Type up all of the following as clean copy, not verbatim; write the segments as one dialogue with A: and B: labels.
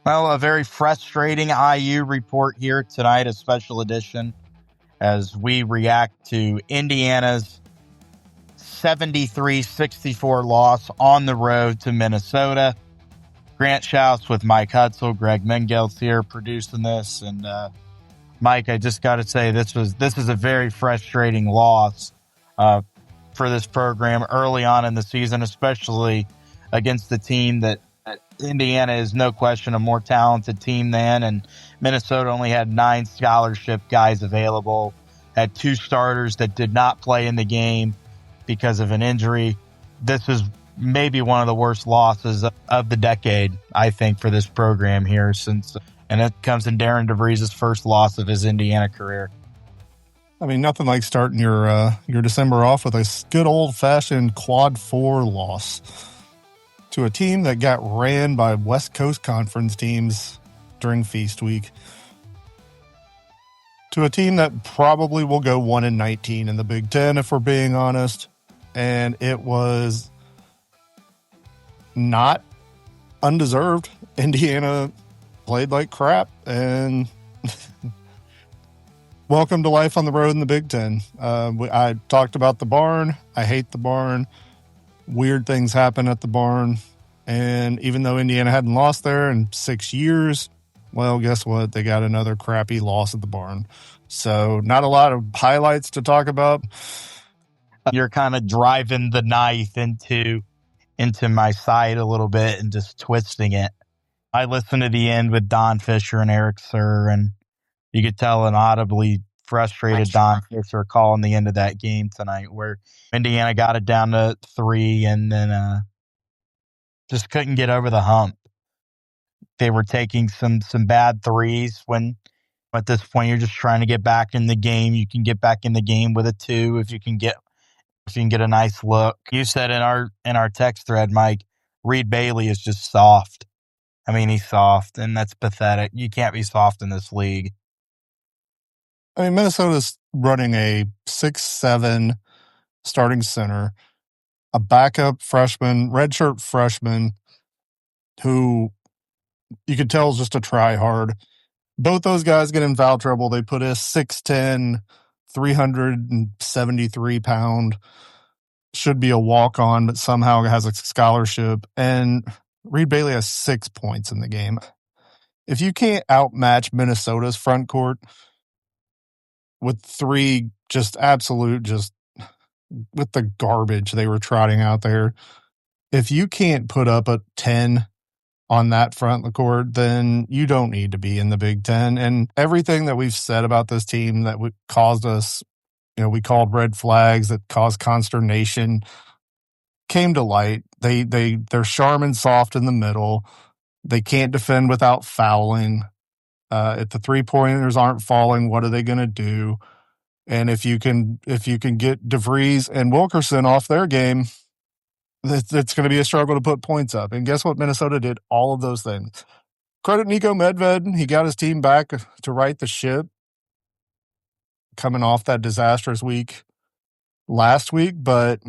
A: Well, a very frustrating IU report here tonight, a special edition, as we react to Indiana's 73-64 loss on the road to Minnesota. Grant Shouse with Mike Hutsell, Greg Mengel's here producing this, and Mike, I just got to say this is a very frustrating loss for this program early on in the season, especially against the team that Indiana is no question a more talented team than, and Minnesota only had 9 scholarship guys available, had 2 starters that did not play in the game because of an injury. This is maybe one of the worst losses of the decade, I think, for this program here, and it comes in Darren DeVries' first loss of his Indiana career.
B: I mean, nothing like starting your December off with a good old-fashioned quad 4 loss to a team that got ran by West Coast Conference teams during Feast Week, to a team that probably will go 1-19 in the Big Ten, if we're being honest. And it was not undeserved. Indiana played like crap, and welcome to life on the road in the Big Ten. I talked about the barn. I hate the barn. Weird things happen at the barn. And even though Indiana hadn't lost there in 6 years, well, guess what? They got another crappy loss at the barn. So not a lot of highlights to talk about.
A: You're kind of driving the knife into my side a little bit and just twisting it. I listened to the end with Don Fisher and Eric Sir, and you could tell an audibly frustrated Don Fisher calling the end of that game tonight, where Indiana got it down to 3 and then just couldn't get over the hump. They were taking some bad threes when at this point you're just trying to get back in the game. You can get back in the game with a 2 if you can get a nice look. You said in our text thread, Mike, Reed Bailey is just soft. I mean, he's soft, and that's pathetic. You can't be soft in this league.
B: I mean, Minnesota's running a 6'7" starting center, a backup freshman, redshirt freshman, who you could tell is just a try hard. Both those guys get in foul trouble. They put a 6'10", 373-pound, should be a walk-on, but somehow has a scholarship. And Reed Bailey has 6 points in the game. If you can't outmatch Minnesota's front court with 3 just absolute, just with the garbage they were trotting out there, if you can't put up a 10 on that front of the court, then you don't need to be in the Big Ten. And everything that we've said about this team that caused us, we called red flags, that caused consternation, came to light. They're sharp and soft in the middle. They can't defend without fouling. If the 3-pointers aren't falling, what are they going to do? And if you can get DeVries and Wilkerson off their game, it's going to be a struggle to put points up. And guess what? Minnesota did all of those things. Credit Nico Medved. He got his team back to right the ship coming off that disastrous week last week, but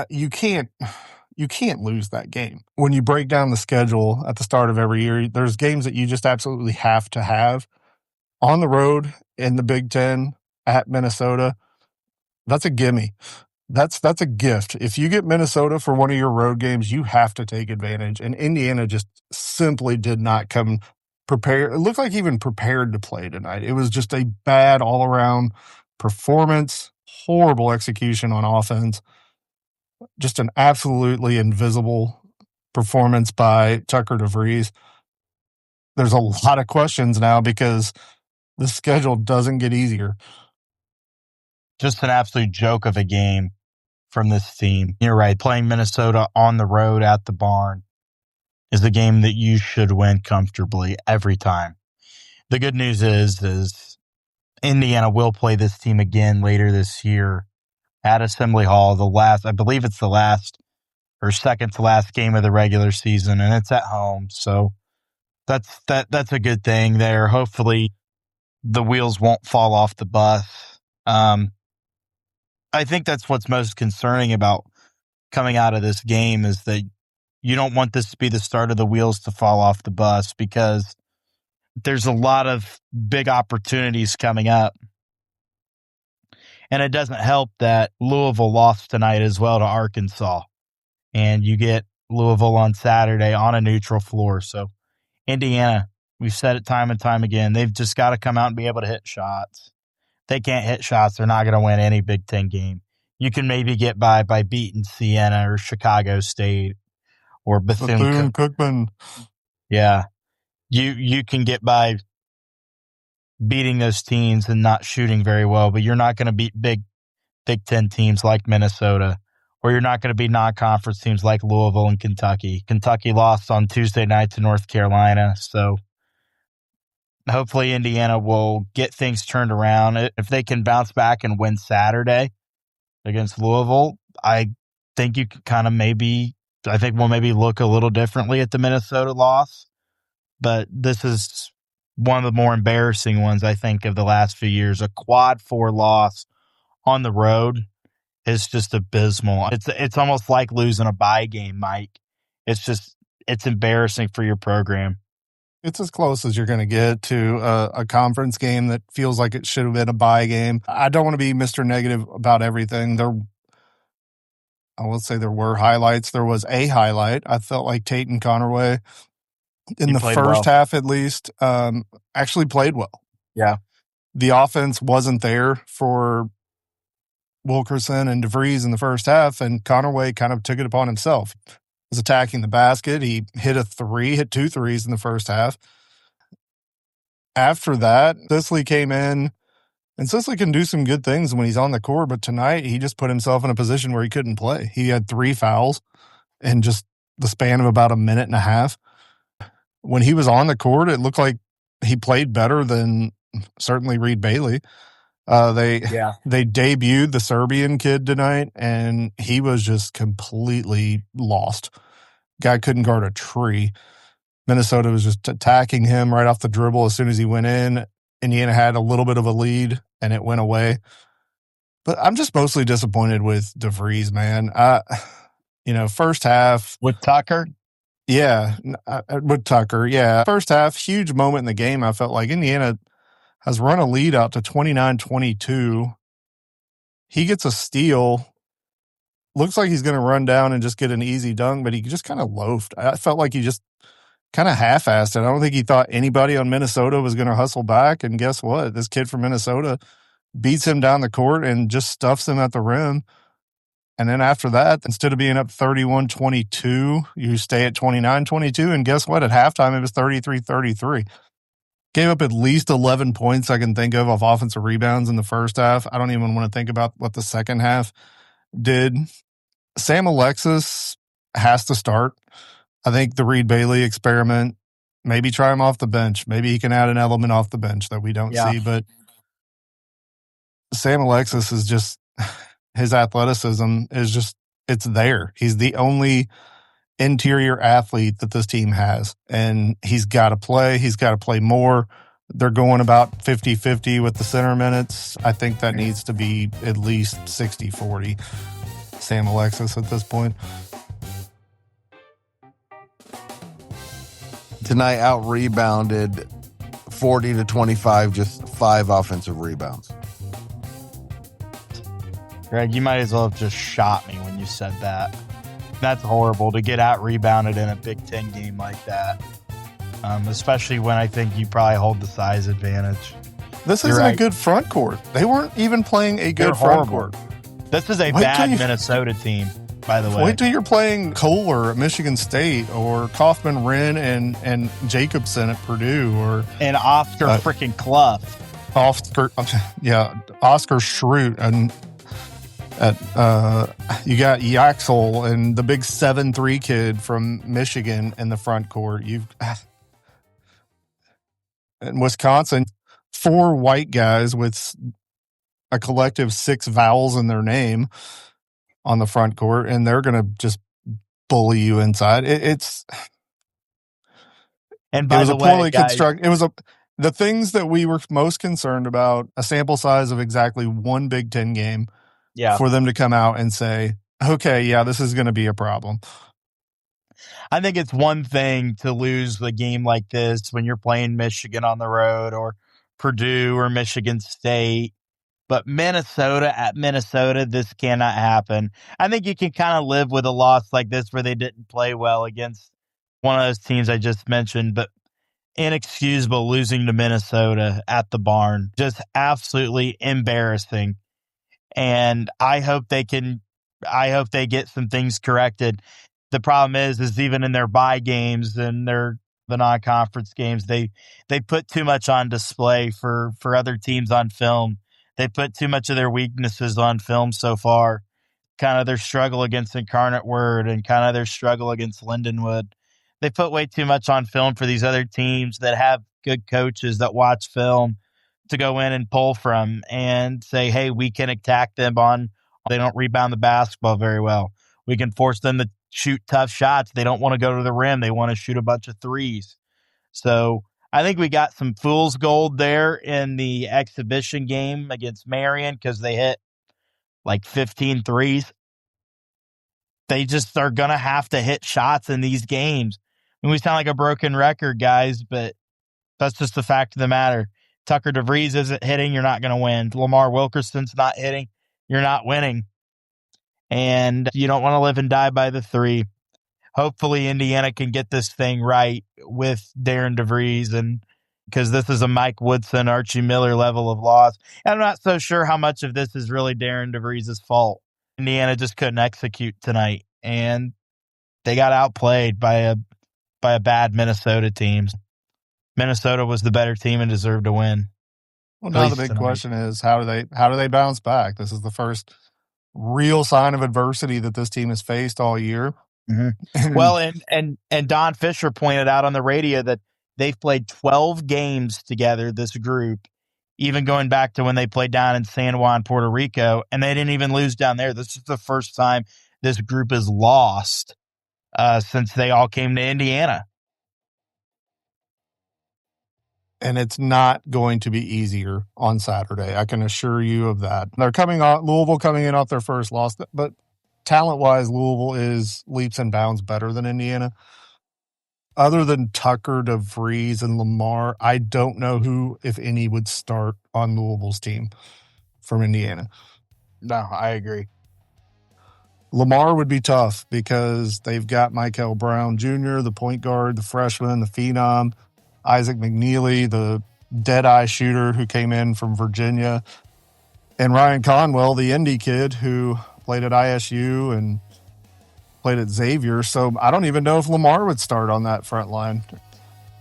B: you can't lose that game. When you break down the schedule at the start of every year, there's games that you just absolutely have to have on the road in the Big Ten at Minnesota. That's a gimme. That's a gift. If you get Minnesota for one of your road games, you have to take advantage. And Indiana just simply did not come prepared. It looked like even prepared to play tonight. It was just a bad all-around performance, horrible execution on offense, just an absolutely invisible performance by Tucker DeVries. There's a lot of questions now because the schedule doesn't get easier.
A: Just an absolute joke of a game from this team. You're right. Playing Minnesota on the road at the barn is a game that you should win comfortably every time. The good news is Indiana will play this team again later this year at Assembly Hall. I believe it's the last or second to last game of the regular season, and it's at home. So that's a good thing there. Hopefully the wheels won't fall off the bus. I think that's what's most concerning about coming out of this game is that you don't want this to be the start of the wheels to fall off the bus, because there's a lot of big opportunities coming up. And it doesn't help that Louisville lost tonight as well to Arkansas. And you get Louisville on Saturday on a neutral floor. So Indiana, we've said it time and time again, they've just got to come out and be able to hit shots. If they can't hit shots, they're not going to win any Big Ten game. You can maybe get by beating Siena or Chicago State or
B: Bethune-Cookman.
A: Yeah. You can get by beating those teams and not shooting very well, but you're not going to beat Big Ten teams like Minnesota, or you're not going to beat non-conference teams like Louisville and Kentucky. Kentucky lost on Tuesday night to North Carolina, so hopefully Indiana will get things turned around. If they can bounce back and win Saturday against Louisville, I think you can kind of we'll maybe look a little differently at the Minnesota loss, but this is one of the more embarrassing ones, I think, of the last few years. A quad 4 loss on the road is just abysmal. It's almost like losing a bye game, Mike. It's embarrassing for your program.
B: It's as close as you're going to get to a conference game that feels like it should have been a bye game. I don't want to be Mr. Negative about everything. I will say there were highlights. There was a highlight. I felt like Tate and Connerway, in the first half at least, actually played well.
A: Yeah.
B: The offense wasn't there for Wilkerson and DeVries in the first half, and Connerway kind of took it upon himself. He was attacking the basket. He hit 2 threes in the first half. After that, Sisley came in, and Sisley can do some good things when he's on the court, but tonight he just put himself in a position where he couldn't play. He had 3 fouls in just the span of about a minute and a half. When he was on the court, it looked like he played better than certainly Reed Bailey. They debuted the Serbian kid tonight, and he was just completely lost. Guy couldn't guard a tree. Minnesota was just attacking him right off the dribble as soon as he went in. Indiana had a little bit of a lead, and it went away. But I'm just mostly disappointed with DeVries, man. First half.
A: With Tucker?
B: Yeah, with Tucker, yeah. First half, huge moment in the game. I felt like Indiana has run a lead out to 29-22. He gets a steal. Looks like he's going to run down and just get an easy dunk, but he just kind of loafed. I felt like he just kind of half-assed it. I don't think he thought anybody on Minnesota was going to hustle back, and guess what? This kid from Minnesota beats him down the court and just stuffs him at the rim. And then after that, instead of being up 31-22, you stay at 29-22. And guess what? At halftime, it was 33-33. Gave up at least 11 points I can think of off offensive rebounds in the first half. I don't even want to think about what the second half did. Sam Alexis has to start. I think the Reed Bailey experiment, maybe try him off the bench. Maybe he can add an element off the bench that we don't see. But Sam Alexis is just... his athleticism is just, it's there. He's the only interior athlete that this team has, and he's got to play. He's got to play more. They're going about 50-50 with the center minutes. I think that needs to be at least 60-40 Sam Alexis at this point.
C: Tonight out-rebounded 40-25, just 5 offensive rebounds.
A: Greg, you might as well have just shot me when you said that. That's horrible to get out-rebounded in a Big Ten game like that, especially when I think you probably hold the size advantage.
B: This isn't a good front court. They weren't even playing a good front court.
A: This is a bad Minnesota team, by the way.
B: Wait till you're playing Kohler at Michigan State, or Kaufman Wren and Jacobson at Purdue,
A: and Oscar freaking Clough.
B: Oscar Schrute, and you got Yaxel and the big 7'3" kid from Michigan in the front court. In Wisconsin, 4 white guys with a collective 6 vowels in their name on the front court, and they're going to just bully you inside. It was a poorly constructed. It was the things that we were most concerned about, a sample size of exactly 1 Big Ten game. Yeah. For them to come out and say, okay, yeah, this is going to be a problem.
A: I think it's one thing to lose a game like this when you're playing Michigan on the road or Purdue or Michigan State. But Minnesota at Minnesota, this cannot happen. I think you can kind of live with a loss like this where they didn't play well against one of those teams I just mentioned, but inexcusable losing to Minnesota at the barn. Just absolutely embarrassing. And I hope they get some things corrected. The problem is even in their bye games and the non-conference games, they put too much on display for other teams on film. They put too much of their weaknesses on film so far. Kind of their struggle against Incarnate Word and kind of their struggle against Lindenwood. They put way too much on film for these other teams that have good coaches that watch film to go in and pull from and say, hey, we can attack them on. They don't rebound the basketball very well. We can force them to shoot tough shots. They don't want to go to the rim. They want to shoot a bunch of threes. So I think we got some fool's gold there in the exhibition game against Marion because they hit like 15 threes. They just are going to have to hit shots in these games. And we sound like a broken record, guys, but that's just the fact of the matter. Tucker DeVries isn't hitting, you're not going to win. Lamar Wilkerson's not hitting, you're not winning. And you don't want to live and die by the three. Hopefully Indiana can get this thing right with Darren DeVries, and because this is a Mike Woodson, Archie Miller level of loss. And I'm not so sure how much of this is really Darren DeVries' fault. Indiana just couldn't execute tonight, and they got outplayed by a bad Minnesota team. Minnesota was the better team and deserved to win.
B: Well, now the big question is how do they bounce back? This is the first real sign of adversity that this team has faced all year.
A: Mm-hmm. Well, and Don Fisher pointed out on the radio that they've played 12 games together, this group, even going back to when they played down in San Juan, Puerto Rico, and they didn't even lose down there. This is the first time this group has lost since they all came to Indiana.
B: And it's not going to be easier on Saturday. I can assure you of that. They're Louisville coming in off their first loss, but talent-wise, Louisville is leaps and bounds better than Indiana. Other than Tucker, DeVries, and Lamar, I don't know who, if any, would start on Louisville's team from Indiana.
A: No, I agree.
B: Lamar would be tough because they've got Michael Brown Jr., the point guard, the freshman, the phenom, Isaac McNeely, the dead-eye shooter who came in from Virginia, and Ryan Conwell, the Indy kid who played at ISU and played at Xavier. So I don't even know if Lamar would start on that front line.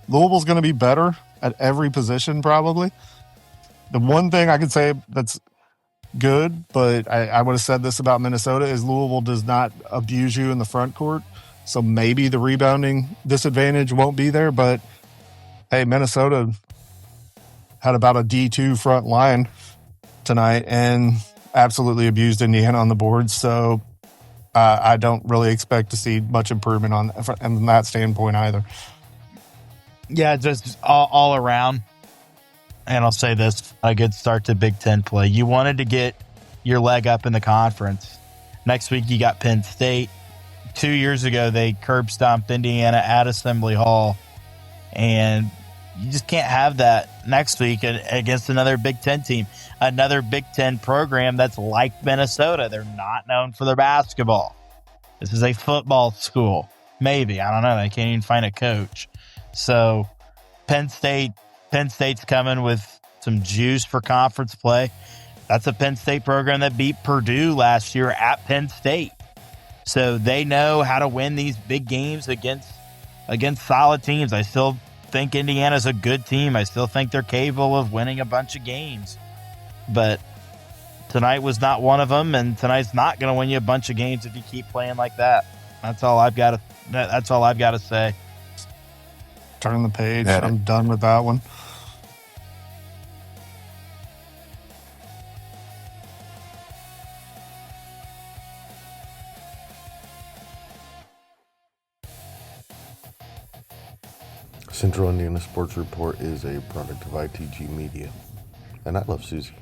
B: Louisville's going to be better at every position probably. The one thing I could say that's good, but I would have said this about Minnesota, is Louisville does not abuse you in the front court. So maybe the rebounding disadvantage won't be there, but hey, Minnesota had about a D2 front line tonight and absolutely abused Indiana on the board. So I don't really expect to see much improvement on that standpoint either.
A: Yeah, just all around. And I'll say this, a good start to Big Ten play. You wanted to get your leg up in the conference. Next week, you got Penn State. 2 years ago, they curb stomped Indiana at Assembly Hall. And you just can't have that next week against another Big Ten team, another Big Ten program that's like Minnesota. They're not known for their basketball. This is a football school. Maybe. I don't know. They can't even find a coach. So Penn State's coming with some juice for conference play. That's a Penn State program that beat Purdue last year at Penn State. So they know how to win these big games against solid teams. I still think Indiana's a good team. I still think they're capable of winning a bunch of games. But tonight was not one of them, and tonight's not going to win you a bunch of games if you keep playing like that. That's all I've got to say.
B: Turn the page. I'm done with that one.
C: Central Indiana Sports Report is a product of ITG Media, and I love Susie.